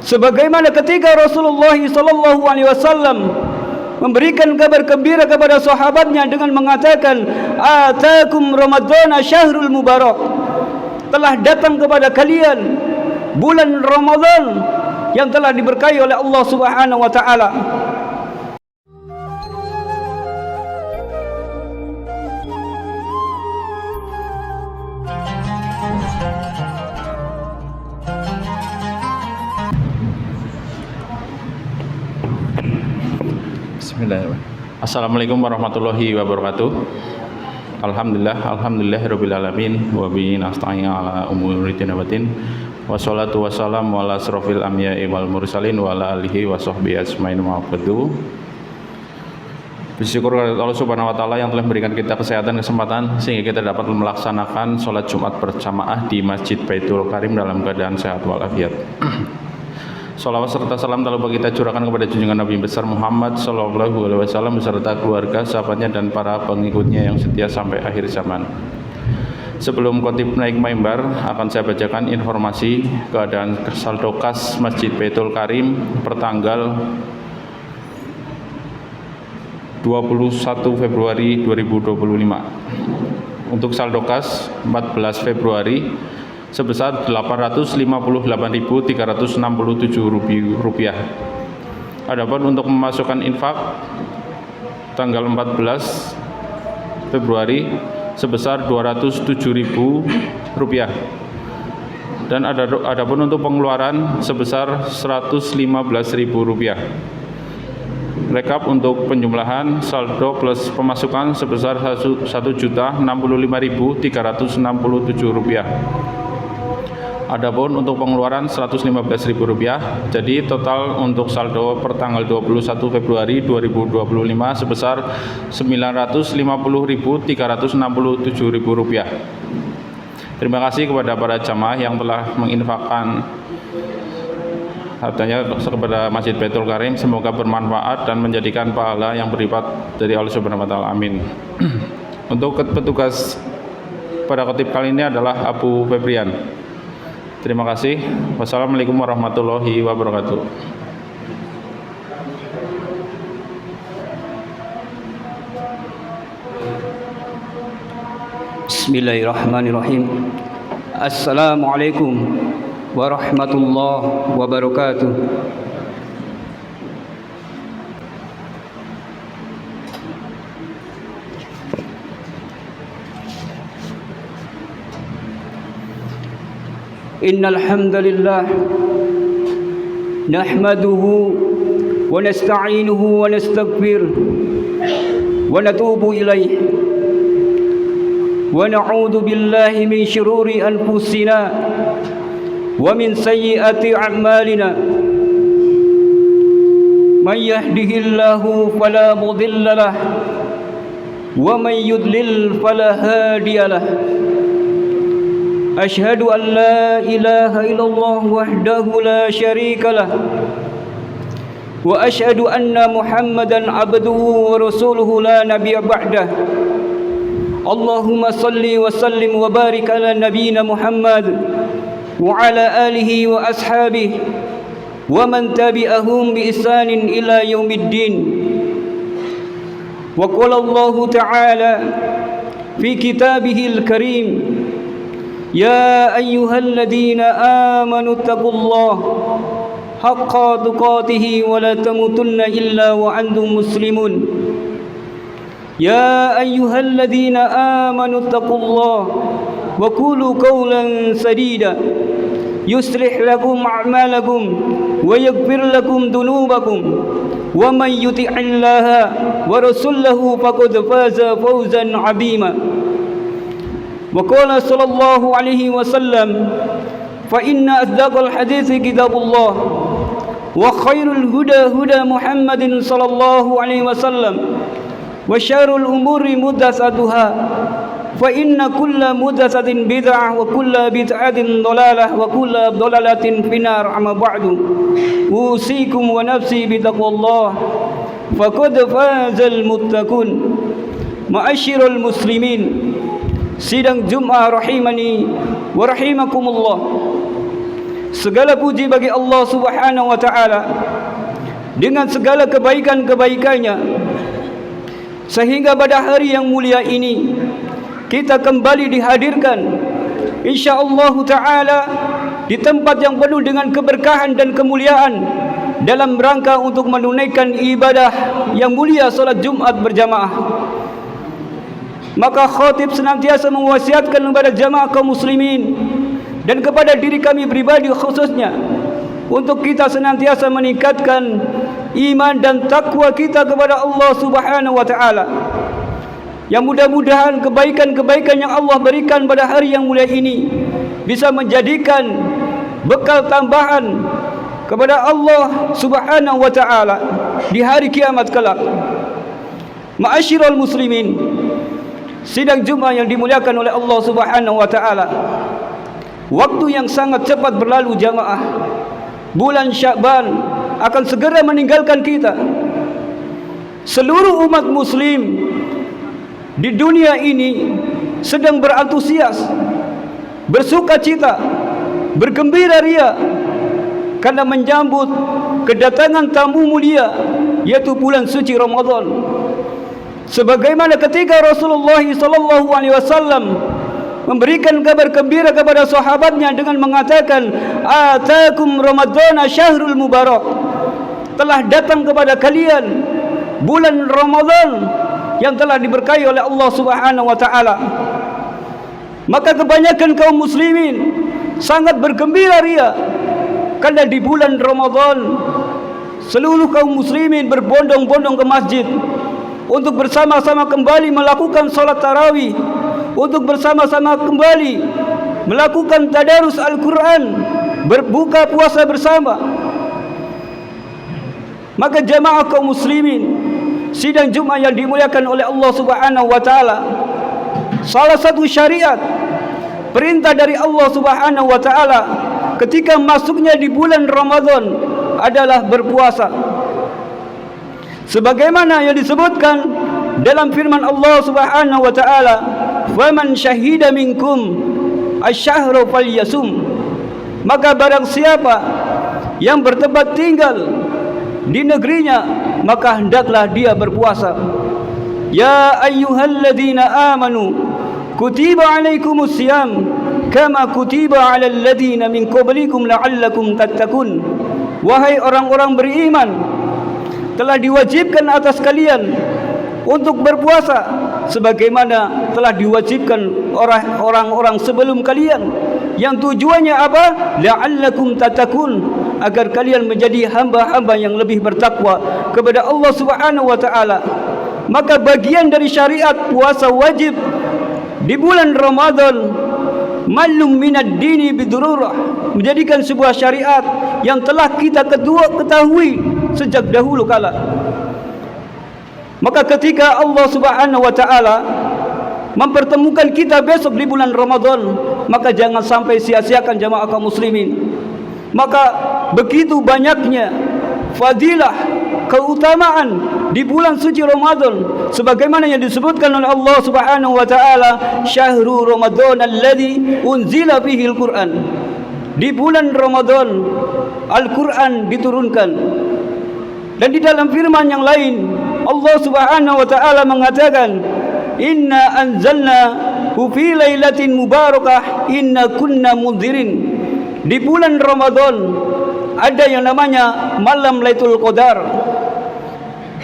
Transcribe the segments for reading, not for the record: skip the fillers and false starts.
Sebagaimana ketika Rasulullah sallallahu alaihi wasallam memberikan kabar gembira kepada sahabatnya dengan mengatakan, "Atakum Ramadhan syahrul mubarak." Telah datang kepada kalian bulan Ramadan yang telah diberkahi oleh Allah Subhanahu wa taala. Bismillahirrahmanirrahim. Assalamualaikum warahmatullahi wabarakatuh. Alhamdulillahirabbil alamin wa bihi nasta'in ala umuri din waddin. Wassalatu wassalamu ala asrofil anbiya'i wal mursalin wa ala alihi wa sahbihi ajmain wa ba'du. Bersyukur kepada Allah Subhanahu wa taala yang telah memberikan kita kesehatan, kesempatan sehingga kita dapat melaksanakan salat Jumat berjamaah di Masjid Baitul Karim dalam keadaan sehat walafiat. Salawat serta salam tak lupa kita curahkan kepada junjungan Nabi besar Muhammad sallallahu alaihi wasallam beserta keluarga, sahabatnya dan para pengikutnya yang setia sampai akhir zaman. Sebelum khotib naik mimbar, akan saya bacakan informasi keadaan saldo kas Masjid Baitul Karim pertanggal 21 Februari 2025. Untuk saldo kas 14 Februari sebesar Rp858.367. Adapun untuk memasukkan infak tanggal 14 Februari sebesar Rp207.000 dan adapun untuk pengeluaran sebesar Rp115.000. Rekap untuk penjumlahan saldo plus pemasukan sebesar Rp1.065.367. Adapun untuk pengeluaran Rp115.000. Jadi total untuk saldo per tanggal 21 Februari 2025 sebesar Rp950.367. Terima kasih kepada para jamaah yang telah menginfakkan hartanya kepada Masjid Baitul Karim. Semoga bermanfaat dan menjadikan pahala yang berlipat dari Allah Subhanahu wa taala. Amin. Untuk petugas pada khotib kali ini adalah Abu Febrian. Terima kasih. Wassalamualaikum warahmatullahi wabarakatuh. Bismillahirrahmanirrahim. Assalamualaikum warahmatullahi wabarakatuh. Innal hamdalillah nahmaduhu wa nasta'inuhu wa nastaghfiruh wa natubu ilayh wa na'udzu billahi min shururi anfusina wa min sayyiati a'malina. Man yahdihillahu fala mudilla lah wa man yudlil fala hadiya lah. Asyhadu an la ilaha illallah wahdahu la syarika lah wa asyhadu anna Muhammadan abduhu wa rasuluhu la nabiyya ba'dah. Allahumma salli wa sallim wa barik ala nabiyyina Muhammad wa ala alihi wa ashabihi wa man tabi'ahum bi ihsanin ila yaumiddin. Wa qala Allah ta'ala fi kitabihil karim, Ya ayyuhalladzina amanu taqullaha haqqa tuqatih wa la tamutunna illa wa antum muslimun. Ya ayyuhalladzina amanu taqullaha wa qulu qawlan sadida yuslih lakum a'malakum wa yaghfir lakum dhunubakum wa man yuti'illaha wa rasulahu faqad faza fawzan 'azima. وقال صلى الله عليه وسلم فإن أصدق الحديث كتاب الله وخير الهدى هدى محمد صلى الله عليه وسلم وشر الأمور محدثاتها فإن كل محدثة بدعة وكل بدعة ضلالة وكل ضلالة في النار. أما بعد أوصيكم ونفسي بتقوى الله فقد فاز المتقون. Ma'asyiral muslimin, sidang Jum'ah rahimani wa rahimakumullah. Segala puji bagi Allah Subhanahu wa taala dengan segala kebaikan-kebaikannya, sehingga pada hari yang mulia ini kita kembali dihadirkan insyaallah taala di tempat yang penuh dengan keberkahan dan kemuliaan dalam rangka untuk menunaikan ibadah yang mulia salat Jumat berjamaah. Maka khatib senantiasa mewasiatkan kepada jamaah kaum muslimin dan kepada diri kami pribadi khususnya untuk kita senantiasa meningkatkan iman dan takwa kita kepada Allah Subhanahu wa taala. Yang mudah-mudahan kebaikan-kebaikan yang Allah berikan pada hari yang mulia ini bisa menjadikan bekal tambahan kepada Allah Subhanahu wa taala di hari kiamat kelak. Ma'asyiral muslimin, sidang Jumat yang dimuliakan oleh Allah Subhanahu wa taala, waktu yang sangat cepat berlalu jamaah. Bulan Sya'ban akan segera meninggalkan kita. Seluruh umat muslim di dunia ini sedang berantusias, bersukacita, bergembira ria karena menyambut kedatangan tamu mulia, yaitu bulan suci Ramadan. Sebagaimana ketika Rasulullah SAW memberikan kabar gembira kepada sahabatnya dengan mengatakan, "Atakum Ramadana syahrul mubarak." Telah datang kepada kalian bulan Ramadan yang telah diberkahi oleh Allah Subhanahu wa taala. Maka kebanyakan kaum muslimin sangat bergembira ria karena di bulan Ramadan seluruh kaum muslimin berbondong-bondong ke masjid untuk bersama-sama kembali melakukan salat tarawih, untuk bersama-sama kembali melakukan tadarus Al-Quran, berbuka puasa bersama. Maka jamaah kaum muslimin, sidang Jumat yang dimuliakan oleh Allah Subhanahu wa taala, salah satu syariat perintah dari Allah Subhanahu wa taala ketika masuknya di bulan Ramadan adalah berpuasa. Sebagaimana yang disebutkan dalam firman Allah Subhanahu wa taala, "Faman syahida minkum asy-syahra falyasum." Maka barang siapa yang bertempat tinggal di negerinya, maka hendaklah dia berpuasa. Ya ayyuhalladzina amanu kutiba alaikumus syiyam kama kutiba alal ladzina min qablikum la'allakum tattaqun. Wahai orang-orang beriman, telah diwajibkan atas kalian untuk berpuasa sebagaimana telah diwajibkan orang-orang sebelum kalian, yang tujuannya apa? La'allakum tattaqun, agar kalian menjadi hamba-hamba yang lebih bertakwa kepada Allah Subhanahu wa taala. Maka bagian dari syariat puasa wajib di bulan Ramadan malum minad dini bidururah, menjadikan sebuah syariat yang telah kita ketahui sejak dahulu kala. Maka ketika Allah Subhanahu wa taala mempertemukan kita besok di bulan Ramadan, maka jangan sampai sia-siakan jamaah kaum muslimin. Maka begitu banyaknya fadilah, keutamaan di bulan suci Ramadan sebagaimana yang disebutkan oleh Allah Subhanahu wa taala, "Syahrul Ramadan alladzi unzila fihi al-Qur'an." Di bulan Ramadan Al-Qur'an diturunkan. Dan di dalam firman yang lain Allah Subhanahu wa taala mengatakan, "Inna anzalnahu fi lailatin mubarakah inna kunna mundzirin." Di bulan Ramadan ada yang namanya malam Lailatul Qadar,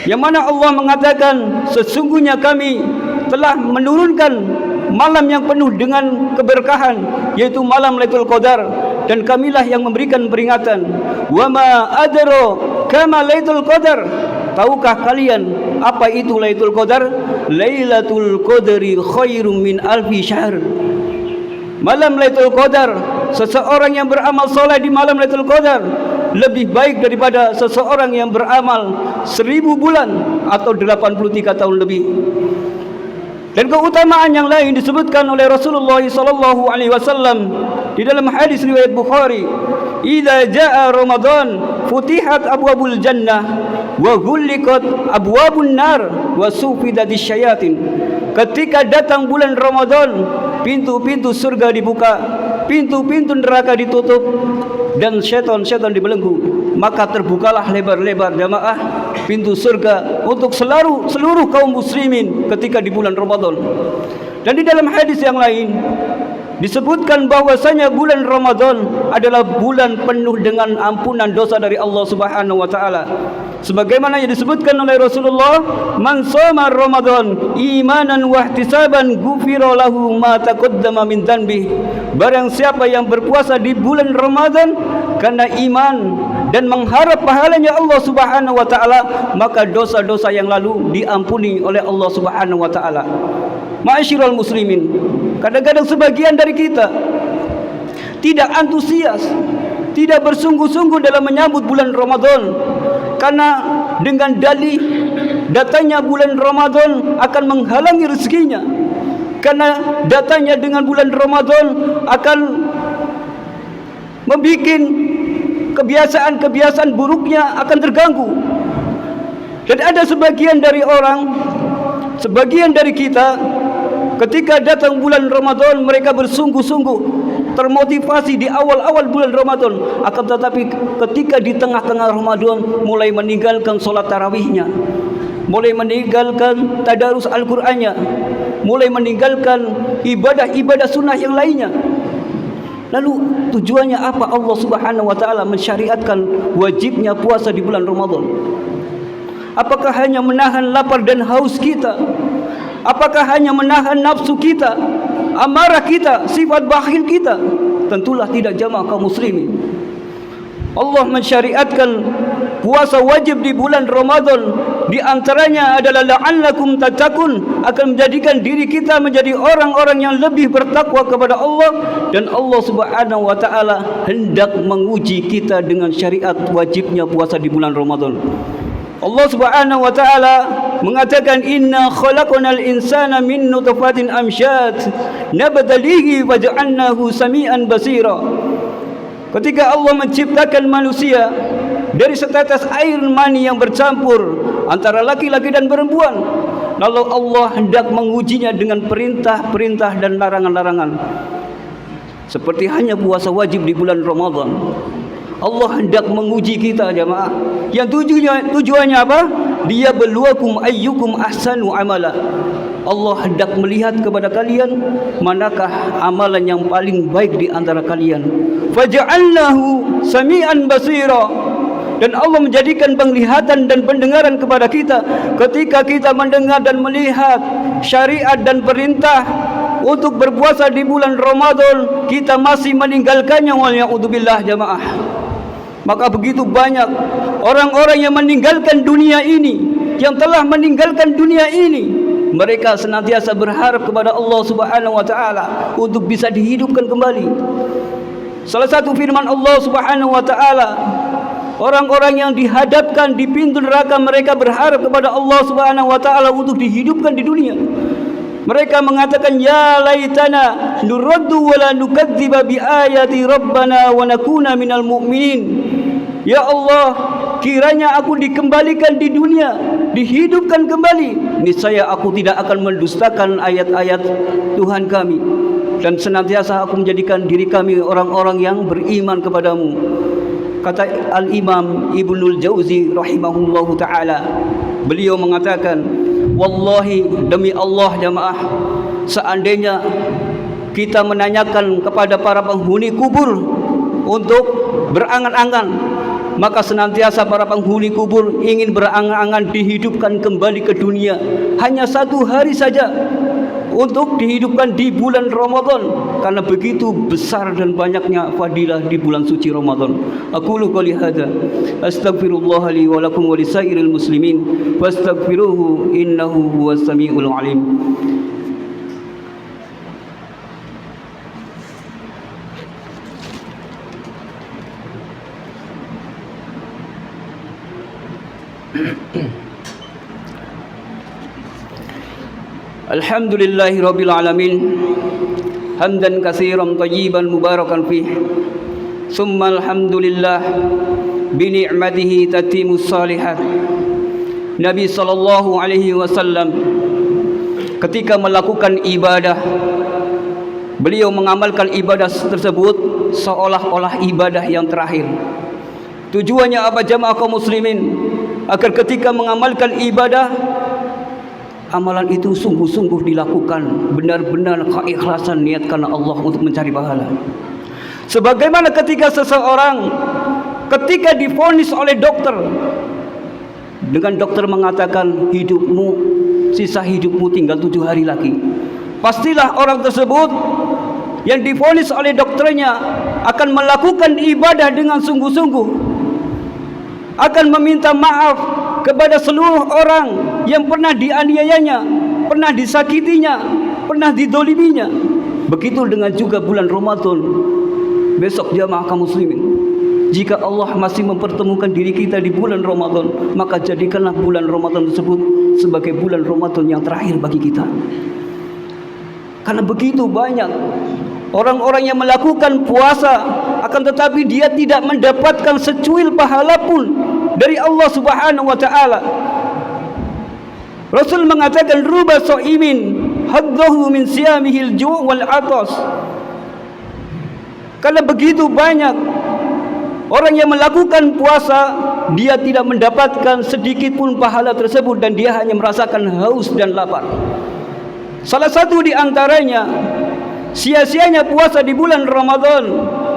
yang mana Allah mengatakan, sesungguhnya kami telah menurunkan malam yang penuh dengan keberkahan, yaitu malam Lailatul Qadar, dan kamilah yang memberikan peringatan. Wa ma adra kama Lailatul Qadar, tahukah kalian apa itu Lailatul Qadar? Lailatul Qadri khairum min alfi syahr. Malam Lailatul Qadar, seseorang yang beramal soleh di malam Lailatul Qadar lebih baik daripada seseorang yang beramal 1000 bulan atau 83 tahun lebih. Dan keutamaan yang lain disebutkan oleh Rasulullah SAW di dalam hadis riwayat Bukhari, "Idza jaa Ramadan futihat abwabul jannah wa ghulliqat abwabun nar wa sufidatis syayatin." Ketika datang bulan Ramadan, pintu-pintu surga dibuka pintu-pintu neraka ditutup dan syaitan-syaitan dibelenggu, maka terbukalah lebar-lebar jamaah pintu surga untuk seluruh kaum muslimin ketika di bulan Ramadan. Dan di dalam hadis yang lain disebutkan bahwasanya bulan Ramadan adalah bulan penuh dengan ampunan dosa dari Allah Subhanahu wa taala. Sebagaimana yang disebutkan oleh Rasulullah, "Man shoma Ramadan imanan wa ihtisaban ghufira lahu ma taqaddama min dhanbi." Barang siapa yang berpuasa di bulan Ramadan karena iman dan mengharap pahalanya Allah Subhanahu wa taala, maka dosa-dosa yang lalu diampuni oleh Allah Subhanahu wa taala. Ma'asyiral muslimin, kadang-kadang sebagian dari kita tidak antusias, tidak bersungguh-sungguh dalam menyambut bulan Ramadan, karena dengan dalih datanya bulan Ramadan akan menghalangi rezekinya, karena datanya dengan bulan Ramadan akan membuat kebiasaan-kebiasaan buruknya akan terganggu. Dan ada sebagian dari orang, sebagian dari kita, ketika datang bulan Ramadan mereka bersungguh-sungguh, termotivasi di awal-awal bulan Ramadan, akan tetapi ketika di tengah-tengah Ramadan mulai meninggalkan solat tarawihnya, mulai meninggalkan tadarus Al-Qur'annya, mulai meninggalkan ibadah-ibadah sunnah yang lainnya. Lalu tujuannya apa Allah Subhanahu wa taala mensyariatkan wajibnya puasa di bulan Ramadan? Apakah hanya menahan lapar dan haus kita? Apakah hanya menahan nafsu kita, amarah kita, sifat bakhil kita? Tentulah tidak jamaah kaum muslimin. Allah mensyariatkan puasa wajib di bulan Ramadan, di antaranya adalah la'allakum tattaqun, akan menjadikan diri kita menjadi orang-orang yang lebih bertakwa kepada Allah, dan Allah Subhanahu wa taala hendak menguji kita dengan syariat wajibnya puasa di bulan Ramadan. Allah Subhanahu wa taala mengatakan, "Inna khalaqnal insana min nutfatin amsyad nabtalihi waja'alnahu samian basira." Ketika Allah menciptakan manusia dari setetes air mani yang bercampur antara laki-laki dan perempuan, lalu Allah hendak mengujinya dengan perintah-perintah dan larangan-larangan. Seperti hanya puasa wajib di bulan Ramadan, Allah hendak menguji kita jemaah. Yang tujuannya apa? Dia beluakum ayyukum ahsanu amala. Allah hendak melihat kepada kalian manakah amalan yang paling baik di antara kalian. Faja'alnahu sami'an basira. Dan Allah menjadikan penglihatan dan pendengaran kepada kita ketika kita mendengar dan melihat syariat dan perintah untuk berpuasa di bulan Ramadan, kita masih meninggalkannya, waliya'udzubillah jamaah. Maka begitu banyak orang-orang yang meninggalkan dunia ini, yang telah meninggalkan dunia ini, mereka senantiasa berharap kepada Allah Subhanahu wa taala untuk bisa dihidupkan kembali. Salah satu firman Allah Subhanahu wa taala, orang-orang yang dihadapkan di pintu neraka, mereka berharap kepada Allah Subhanahu wa taala untuk dihidupkan di dunia. Mereka mengatakan, "Ya laitana nuraddu wa la nukadziba bi ayati rabbana wa nakuna minal mu'minin." Ya Allah, kiranya aku dikembalikan di dunia, dihidupkan kembali, niscaya aku tidak akan mendustakan ayat-ayat Tuhan kami, dan senantiasa aku menjadikan diri kami orang-orang yang beriman kepadamu. Kata Al-Imam Ibnul Jauzi rahimahullahu ta'ala, beliau mengatakan, wallahi, demi Allah jamaah, seandainya kita menanyakan kepada para penghuni kubur untuk berangan-angan, maka senantiasa para penghuni kubur ingin berangan-angan dihidupkan kembali ke dunia hanya satu hari saja, untuk dihidupkan di bulan Ramadan, karena begitu besar dan banyaknya fadilah di bulan suci Ramadan. Aqulu qouli hadza astaghfirullah li wa lakum wa lisairil muslimin wastaghfiruhu innahu huwas samiul alim. Alhamdulillahi rabbil alamin, hamdan katsiran thayyiban mubarakan fih. Summa alhamdulillah bi ni'matihi tatimus salihat. Nabi sallallahu alaihi wasallam ketika melakukan ibadah Beliau mengamalkan ibadah tersebut seolah-olah ibadah yang terakhir. Tujuannya apa jamaah kaum muslimin? Agar ketika mengamalkan ibadah, amalan itu sungguh-sungguh dilakukan, benar-benar keikhlasan niat karena Allah untuk mencari pahala. Sebagaimana ketika seseorang ketika divonis oleh dokter, dengan dokter mengatakan hidupmu, sisa hidupmu tinggal 7 hari lagi, pastilah orang tersebut yang divonis oleh dokternya akan melakukan ibadah dengan sungguh-sungguh, akan meminta maaf kepada seluruh orang yang pernah dianiayanya, pernah disakitinya, pernah didoliminya. Begitu dengan juga bulan Ramadan. Besok jamaah kaum muslimin, jika Allah masih mempertemukan diri kita di bulan Ramadan, maka jadikanlah bulan Ramadan tersebut sebagai bulan Ramadan yang terakhir bagi kita. Karena begitu banyak orang-orang yang melakukan puasa, akan tetapi dia tidak mendapatkan secuil pahala pun dari Allah Subhanahu wa taala. Rasul mengatakan ruba shaimin haddahu min siyamihil ju' wal 'atas. Karena begitu banyak orang yang melakukan puasa, dia tidak mendapatkan sedikit pun pahala tersebut dan dia hanya merasakan haus dan lapar. Salah satu di antaranya sia-sianya puasa di bulan Ramadan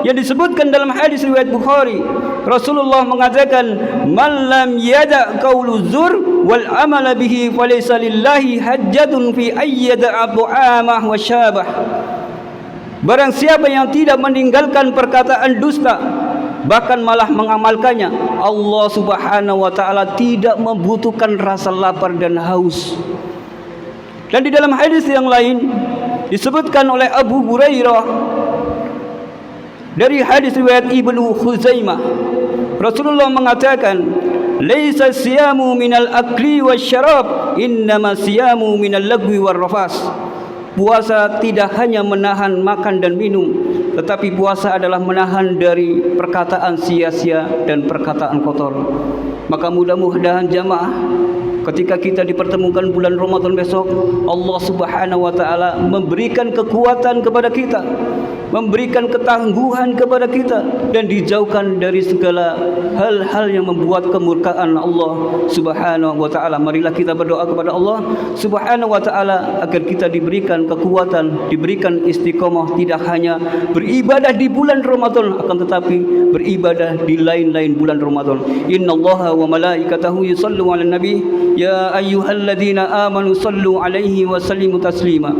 yang disebutkan dalam hadis riwayat Bukhari. Rasulullah mengatakan, "Man lam yada' qaulu zur wal amala bihi falaysa lillahi hajjatun fi ayyada ta'amah wa syabah." Barang siapa yang tidak meninggalkan perkataan dusta, bahkan malah mengamalkannya, Allah Subhanahu wa taala tidak membutuhkan rasa lapar dan haus. Dan di dalam hadis yang lain disebutkan oleh Abu Hurairah dari hadis riwayat Ibnu Khuzaimah, Rasulullah mengatakan, "Laisa siyamu minal akli wasyarab, innama siyamu minal lagwi warrafas." Puasa tidak hanya menahan makan dan minum, tetapi puasa adalah menahan dari perkataan sia-sia dan perkataan kotor. Maka mudah-mudahan jamaah, ketika kita dipertemukan bulan Ramadan besok, Allah Subhanahu wa taala memberikan kekuatan kepada kita, memberikan ketangguhan kepada kita, dan dijauhkan dari segala hal-hal yang membuat kemurkaan Allah Subhanahu wa taala. Marilah kita berdoa kepada Allah Subhanahu wa taala agar kita diberikan kekuatan, diberikan istiqomah, tidak hanya beribadah di bulan Ramadan, akan tetapi beribadah di lain-lain bulan Ramadan. Innallaha wa malaikatahu yusallu 'alan nabi ya ayyuhalladzina amanu sallu 'alaihi wa sallimu taslima.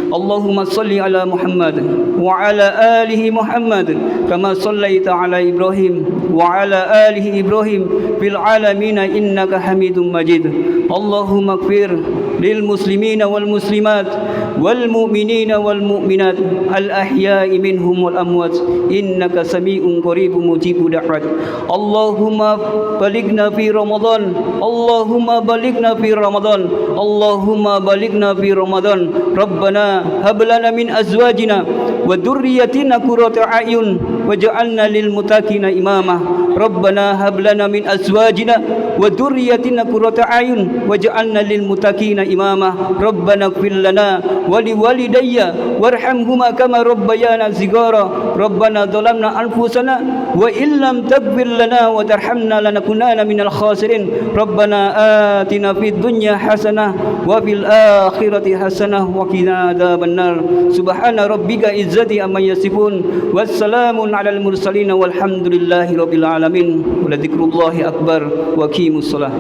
Allahumma salli ala Muhammad wa ala alihi Muhammad kama sallaita ala Ibrahim wa ala alihi Ibrahim fil alamin innaka Hamidum Majid. Allahumma ighfir lil muslimina wal muslimat wal mu'minina wal mu'minat al ahya'i minhum wal amwat innaka sami'un qaribun mujibud da'wat. Allahumma balighna fi Ramadan, Allahumma balighna fi Ramadan, Allahumma balighna fi Ramadan. Rabbana hab lana min azwajina wa dhurriyyatina qurrata a'yun waj'alna lil muttaqina imama. Rabbana hab lana min azwajina wa dhurriyyatina qurrata a'yun waj'alna lil muttaqina imama. Rabbana ighfir lana wa liwalidayya warhamhuma kama rabbayana shighara. Rabbana dhalamna anfusana wa illam taghfir lana wa tarhamna lanakunanna minal khasirin. Rabbana atina fid dunya hasanah wa fil akhirati hasanah wa qina adzabannar. Subhana rabbika izzati amma yasifun wassalamun alal mursalin walhamdulillahi rabbil alamin. Wa la dzikrullahi akbar wa qimus shalah.